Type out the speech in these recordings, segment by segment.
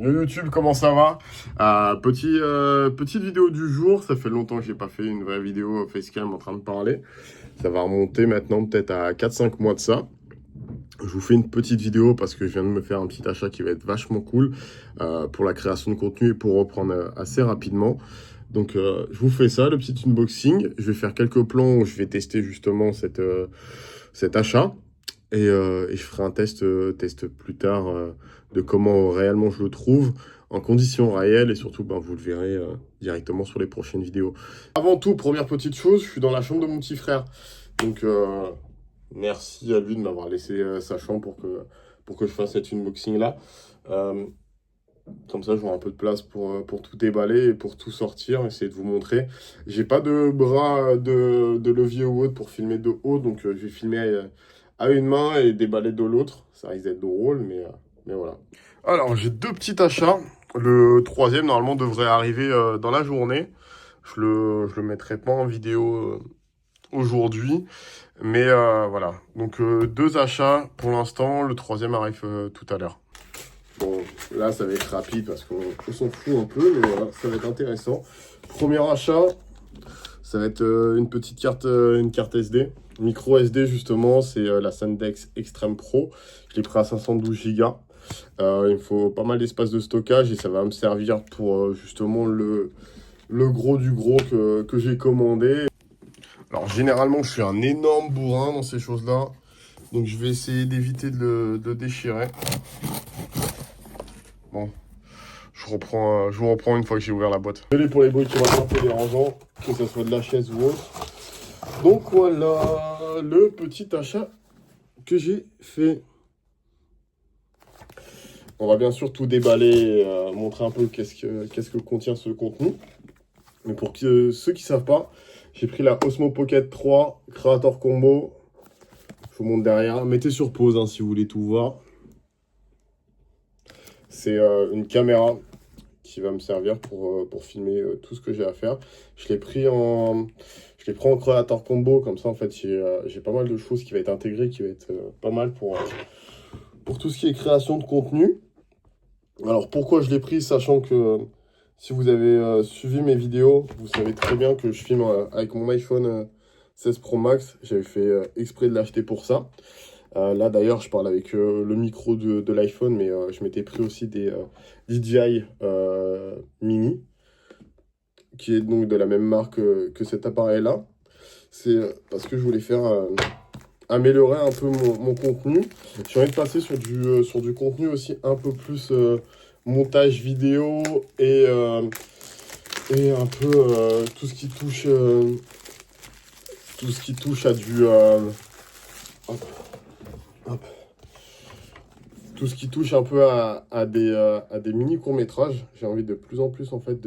Yo YouTube, comment ça va? Petite vidéo du jour, ça fait longtemps que j'ai pas fait une vraie vidéo facecam en train de parler. Ça va remonter maintenant peut-être à 4-5 mois de ça. Je vous fais une petite vidéo parce que je viens de me faire un petit achat qui va être vachement cool pour la création de contenu et pour reprendre assez rapidement. Donc je vous fais ça, le petit unboxing. Je vais faire quelques plans où je vais tester justement cet achat. Et je ferai un test plus tard de comment réellement je le trouve en conditions réelles et surtout ben, vous le verrez directement sur les prochaines vidéos. Avant tout, première petite chose, je suis dans la chambre de mon petit frère. Donc merci à lui de m'avoir laissé sa chambre pour que je fasse cet unboxing là. Comme ça, j'aurai un peu de place pour tout déballer et pour tout sortir, essayer de vous montrer. J'ai pas de bras de levier ou autre pour filmer de haut, donc je vais filmer à une main et déballer de l'autre. Ça risque d'être drôle, mais voilà. Alors, j'ai deux petits achats. Le troisième, normalement, devrait arriver dans la journée. Je le mettrai pas en vidéo aujourd'hui, mais voilà. Donc, deux achats pour l'instant. Le troisième arrive tout à l'heure. Bon, là, ça va être rapide parce qu'on s'en fout un peu, mais voilà, ça va être intéressant. Premier achat, ça va être une petite carte, une carte SD. Micro SD, justement, c'est la Sandex Extreme Pro. Je l'ai pris à 512 Go. Il me faut pas mal d'espace de stockage et ça va me servir pour justement le gros du gros que j'ai commandé. Alors, généralement, je suis un énorme bourrin dans ces choses-là. Donc, je vais essayer d'éviter de le déchirer. Bon, je vous reprends une fois que j'ai ouvert la boîte. Désolé pour les bruits qui vont être un peu dérangeants, que ce soit de la chaise ou autre. Donc voilà, le petit achat que j'ai fait. On va bien sûr tout déballer, montrer un peu qu'est-ce que contient ce contenu. Mais pour ceux qui ne savent pas, j'ai pris la Osmo Pocket 3 Creator Combo. Je vous montre derrière. Mettez sur pause hein, si vous voulez tout voir. C'est une caméra qui va me servir pour filmer tout ce que j'ai à faire. Je l'ai pris en Creator Combo, comme ça en fait j'ai pas mal de choses qui va être intégrées, qui va être pas mal pour tout ce qui est création de contenu. Alors pourquoi je l'ai pris, sachant que si vous avez suivi mes vidéos, vous savez très bien que je filme avec mon iPhone 16 Pro Max. J'avais fait exprès de l'acheter pour ça. Là d'ailleurs je parle avec le micro de l'iPhone, mais je m'étais pris aussi des DJI Mini, qui est donc de la même marque que cet appareil là. C'est parce que je voulais faire améliorer un peu mon contenu. J'ai envie de passer sur du contenu aussi un peu plus montage vidéo et un peu tout ce qui touche à du hop. Tout ce qui touche un peu à des mini courts-métrages. J'ai envie de plus en plus en fait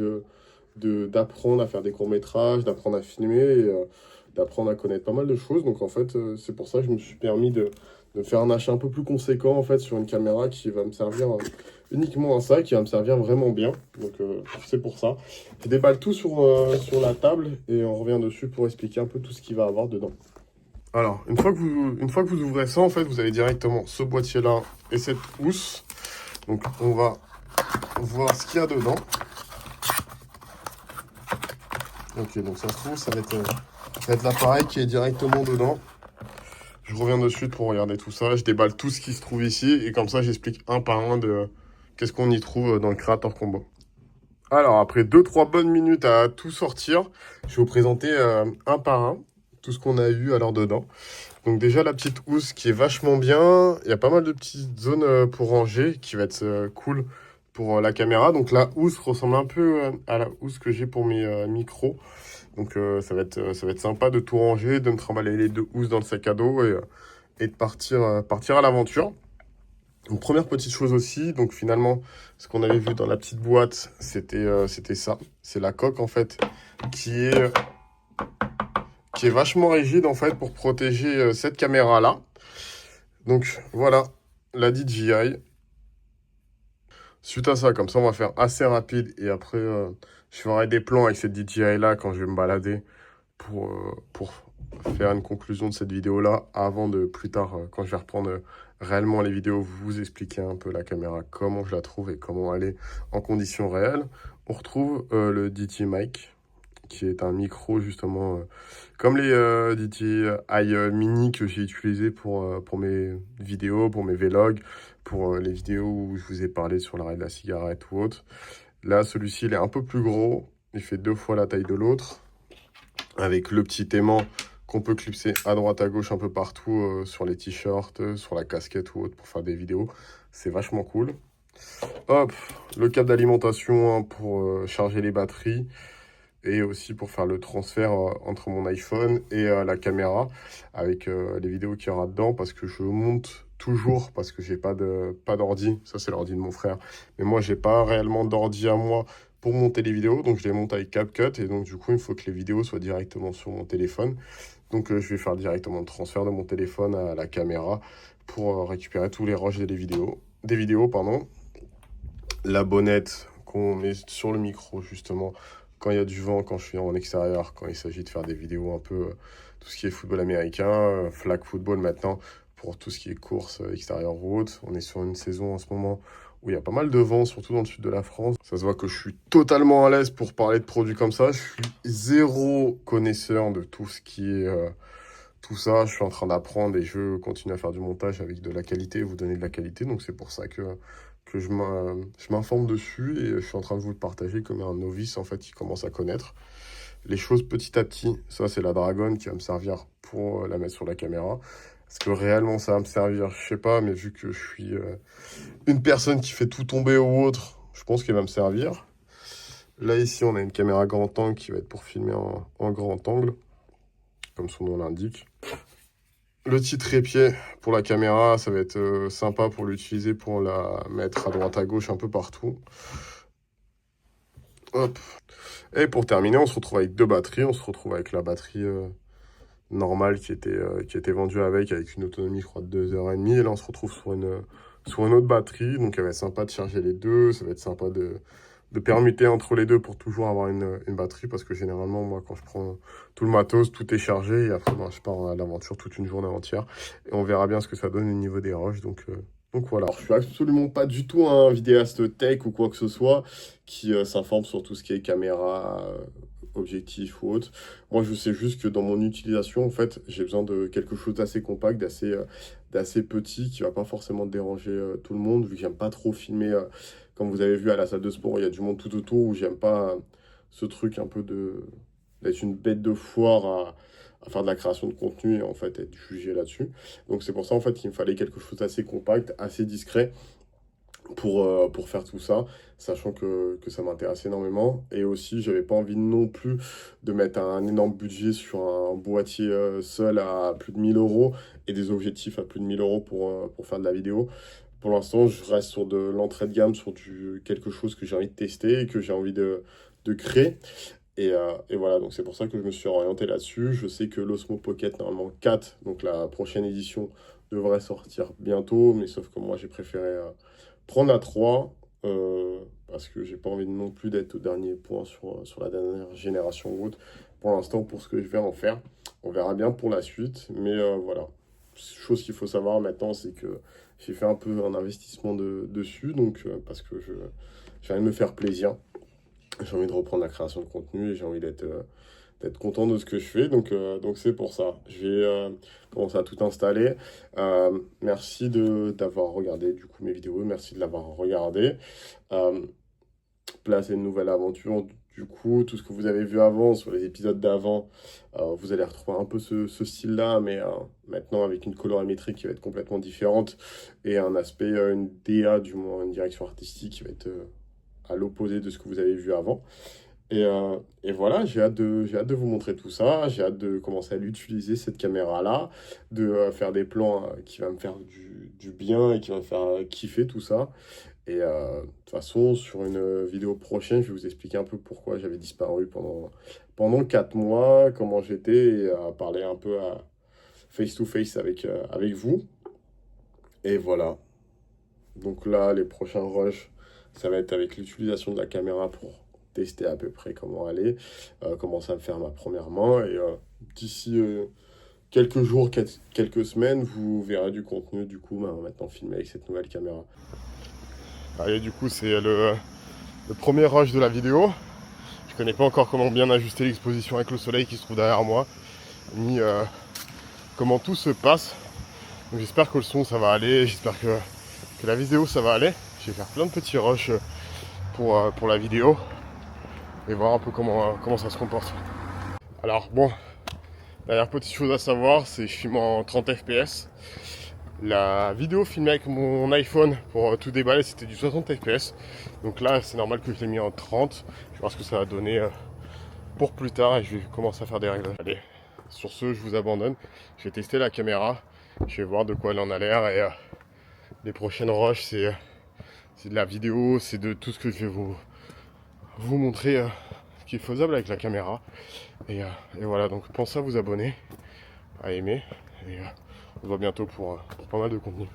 d'apprendre à faire des courts-métrages, d'apprendre à filmer, et, d'apprendre à connaître pas mal de choses. Donc en fait, c'est pour ça que je me suis permis de faire un achat un peu plus conséquent en fait sur une caméra qui va me servir uniquement à ça, qui va me servir vraiment bien. Donc c'est pour ça. Je déballe tout sur la table et on revient dessus pour expliquer un peu tout ce qu'il va y avoir dedans. Alors, une fois que vous ouvrez ça, en fait, vous avez directement ce boîtier-là et cette housse. Donc, on va voir ce qu'il y a dedans. Ok, donc ça se trouve, ça va être l'appareil qui est directement dedans. Je reviens de suite pour regarder tout ça. Je déballe tout ce qui se trouve ici. Et comme ça, j'explique un par un de qu'est-ce qu'on y trouve dans le Creator Combo. Alors, après 2-3 bonnes minutes à tout sortir, je vais vous présenter un par un tout ce qu'on a eu alors dedans. Donc déjà la petite housse qui est vachement bien. Il y a pas mal de petites zones pour ranger qui va être cool pour la caméra. Donc la housse ressemble un peu à la housse que j'ai pour mes micros. Donc ça va être sympa de tout ranger, de me trimballer les deux housses dans le sac à dos et de partir à l'aventure. Donc première petite chose aussi, donc finalement ce qu'on avait vu dans la petite boîte, c'était ça. C'est la coque en fait qui est vachement rigide en fait pour protéger cette caméra là. Donc voilà la DJI. Suite à ça, comme ça on va faire assez rapide et après je ferai des plans avec cette DJI là quand je vais me balader pour faire une conclusion de cette vidéo là avant de plus tard quand je vais reprendre réellement les vidéos, vous expliquer un peu la caméra, comment je la trouve et comment elle est en conditions réelles. On retrouve le DJI Mic, qui est un micro justement comme les DJI Mini que j'ai utilisé pour mes vidéos, pour mes vlogs, pour les vidéos où je vous ai parlé sur l'arrêt de la cigarette ou autre. Là, celui-ci, il est un peu plus gros, il fait 2 fois la taille de l'autre, avec le petit aimant qu'on peut clipser à droite à gauche un peu partout sur les t-shirts, sur la casquette ou autre pour faire des vidéos. C'est vachement cool. Hop, le câble d'alimentation hein, pour charger les batteries et aussi pour faire le transfert entre mon iPhone et la caméra avec les vidéos qu'il y aura dedans parce que je monte toujours parce que j'ai pas d'ordi, ça c'est l'ordi de mon frère, mais moi j'ai pas réellement d'ordi à moi pour monter les vidéos, donc je les monte avec CapCut et donc du coup il faut que les vidéos soient directement sur mon téléphone, donc je vais faire directement le transfert de mon téléphone à la caméra pour récupérer tous les rushs des vidéos pardon. La bonnette qu'on met sur le micro justement quand il y a du vent, quand je suis en extérieur, quand il s'agit de faire des vidéos un peu tout ce qui est football américain, flag football maintenant pour tout ce qui est course extérieure ou autre. On est sur une saison en ce moment où il y a pas mal de vent, surtout dans le sud de la France. Ça se voit que je suis totalement à l'aise pour parler de produits comme ça. Je suis zéro connaisseur de tout ce qui est tout ça. Je suis en train d'apprendre et je continue à faire du montage avec de la qualité, vous donner de la qualité. Donc c'est pour ça que je m'informe dessus et je suis en train de vous le partager comme un novice en fait qui commence à connaître les choses petit à petit. Ça c'est la Dragon qui va me servir pour la mettre sur la caméra. Est-ce que réellement ça va me servir? Je sais pas, mais vu que je suis une personne qui fait tout tomber ou autre, je pense qu'elle va me servir. Là ici on a une caméra grand angle qui va être pour filmer en grand angle, comme son nom l'indique. Le petit trépied pour la caméra, ça va être sympa pour l'utiliser, pour la mettre à droite à gauche un peu partout. Hop. Et pour terminer, on se retrouve avec 2 batteries. On se retrouve avec la batterie normale qui était vendue avec une autonomie, je crois, de 2h30. Et là, on se retrouve sur une autre batterie. Donc, elle va être sympa de charger les deux. Ça va être sympa de permuter entre les deux pour toujours avoir une batterie. Parce que généralement, moi, quand je prends tout le matos, tout est chargé. Et après, ben, je pars à l'aventure toute une journée entière. Et on verra bien ce que ça donne au niveau des rushs. Donc voilà. Alors, je suis absolument pas du tout un vidéaste tech ou quoi que ce soit qui s'informe sur tout ce qui est caméra, objectif ou autre. Moi, je sais juste que dans mon utilisation, en fait, j'ai besoin de quelque chose d'assez compact, d'assez petit, qui va pas forcément déranger tout le monde, vu que j'aime pas trop filmer, comme vous avez vu à la salle de sport, il y a du monde tout autour, où j'aime pas ce truc un peu d'être une bête de foire à faire de la création de contenu et en fait être jugé là-dessus. Donc c'est pour ça en fait qu'il me fallait quelque chose d'assez compact, assez discret pour faire tout ça, sachant que ça m'intéresse énormément. Et aussi, j'avais pas envie non plus de mettre un énorme budget sur un boîtier seul à plus de 1000 euros et des objectifs à plus de 1000 euros pour faire de la vidéo. Pour l'instant, je reste sur de l'entrée de gamme, sur quelque chose que j'ai envie de tester et que j'ai envie de créer. Et voilà, donc c'est pour ça que je me suis orienté là-dessus. Je sais que l'Osmo Pocket, normalement 4, donc la prochaine édition, devrait sortir bientôt, mais sauf que moi j'ai préféré prendre la 3 parce que j'ai pas envie non plus d'être au dernier point sur la dernière génération ou autre. Pour l'instant, pour ce que je vais en faire, on verra bien pour la suite, mais voilà. Chose qu'il faut savoir maintenant, c'est que j'ai fait un peu un investissement dessus, donc parce que j'ai envie de me faire plaisir. J'ai envie de reprendre la création de contenu et j'ai envie d'être content de ce que je fais. Donc c'est pour ça. Je vais commencer à tout installer. Merci d'avoir regardé du coup mes vidéos. Merci de l'avoir regardé. Place à une nouvelle aventure. Du coup, tout ce que vous avez vu avant, sur les épisodes d'avant, vous allez retrouver un peu ce style-là, mais maintenant avec une colorimétrie qui va être complètement différente et un aspect, une DA, du moins une direction artistique qui va être à l'opposé de ce que vous avez vu avant. Et voilà, j'ai hâte de vous montrer tout ça. J'ai hâte de commencer à l'utiliser, cette caméra-là, de faire des plans qui va me faire du bien et qui va me faire kiffer tout ça. Et de toute façon, sur une vidéo prochaine, je vais vous expliquer un peu pourquoi j'avais disparu pendant 4 mois, comment j'étais, et parler un peu à face-to-face avec vous. Et voilà. Donc là, les prochains rushs, ça va être avec l'utilisation de la caméra pour tester à peu près comment aller, commencer à me faire ma première main. Et d'ici quelques jours, quelques semaines, vous verrez du contenu du coup maintenant filmé avec cette nouvelle caméra. Allez, du coup c'est le premier rush de la vidéo. Je connais pas encore comment bien ajuster l'exposition avec le soleil qui se trouve derrière moi, ni comment tout se passe. Donc j'espère que le son ça va aller, j'espère que la vidéo ça va aller. Je vais faire plein de petits rushs pour la vidéo et voir un peu comment ça se comporte. Alors bon, dernière petite chose à savoir, c'est que je filme en 30 fps. La vidéo filmée avec mon iPhone pour tout déballer, c'était du 60 fps. Donc là, c'est normal que je l'ai mis en 30. Je vais voir ce que ça va donner pour plus tard et je vais commencer à faire des réglages. Allez, sur ce, je vous abandonne. Je vais tester la caméra. Je vais voir de quoi elle en a l'air et les prochaines rushs, c'est de la vidéo, c'est de tout ce que je vais vous montrer qui est faisable avec la caméra. Et voilà, donc pensez à vous abonner, à aimer et on se voit bientôt pour pas mal de contenu.